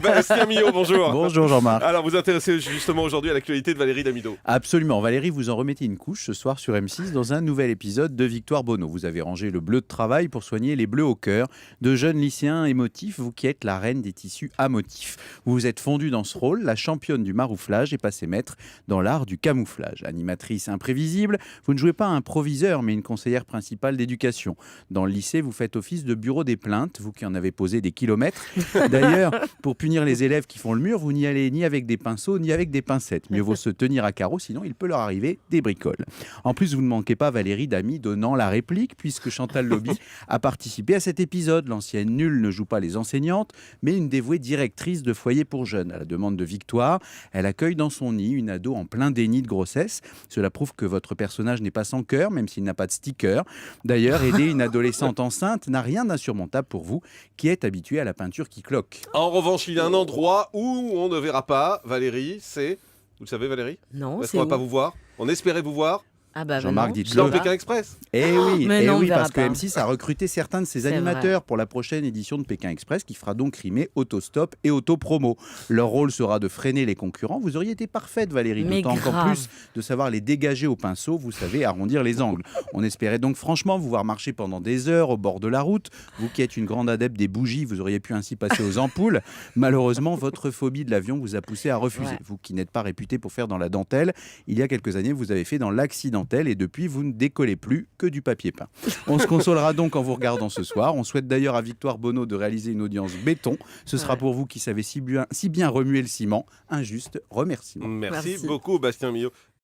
Bastien Millot, bonjour. Bonjour Jean-Marc. Alors, vous intéressez justement aujourd'hui à l'actualité de Valérie Damido. Absolument. Valérie, vous en remettez une couche ce soir sur M6 dans un nouvel épisode de Victoire Bonneau. Vous avez rangé le bleu de travail pour soigner les bleus au cœur de jeunes lycéens émotifs, vous qui êtes la reine des tissus à motifs. Vous vous êtes fondue dans ce rôle, la championne du marouflage et passée maître dans l'art du camouflage. Animatrice imprévisible, vous ne jouez pas un proviseur mais une conseillère principale d'éducation. Dans le lycée, vous faites office de bureau des plaintes, vous qui en avez posé des kilomètres. D'ailleurs, pour punir les élèves qui font le mur, vous n'y allez ni avec des pinceaux ni avec des pincettes. Mieux vaut se tenir à carreau, sinon il peut leur arriver des bricoles. En plus, vous ne manquez pas Valérie Damy donnant la réplique, puisque Chantal Lobby a participé à cet épisode. L'ancienne nulle ne joue pas les enseignantes, mais une dévouée directrice de foyer pour jeunes. À la demande de Victoire, elle accueille dans son nid une ado en plein déni de grossesse. Cela prouve que votre personnage n'est pas sans cœur, même s'il n'a pas de sticker. D'ailleurs, aider une adolescente enceinte n'a rien d'insurmontable pour vous, qui êtes habitué à la peinture qui cloque. En revanche, il y a un endroit où on ne verra pas Valérie, c'est... Vous le savez, Valérie? Non, Est-ce c'est qu'on où? va pas vous voir? On espérait vous voir Ah bah Jean-Marc, non. dites-le. dans Je sais Pékin pas. Express. Eh oui, mais non, on verra parce que pas. M6 a recruté certains de ses C'est animateurs pour la prochaine édition de Pékin Express qui fera donc rimer autostop et autopromo. Leur rôle sera de freiner les concurrents. Vous auriez été parfaite, Valérie, Mais d'autant encore grave. plus de savoir les dégager au pinceau, vous savez arrondir les angles. On espérait donc franchement vous voir marcher pendant des heures au bord de la route. Vous qui êtes une grande adepte des bougies, vous auriez pu ainsi passer aux ampoules. Malheureusement, votre phobie de l'avion vous a poussé à refuser. Ouais. Vous qui n'êtes pas réputé pour faire dans la dentelle, il y a quelques années, vous avez fait dans l'accidentel et depuis, vous ne décollez plus que du papier peint. On se consolera donc en vous regardant ce soir. On souhaite d'ailleurs à Victoire Bonneau de réaliser une audience béton. Ce sera Ouais. pour vous qui savez si bien remuer le ciment. Un juste remerciement. Merci Merci. beaucoup, Bastien Millot.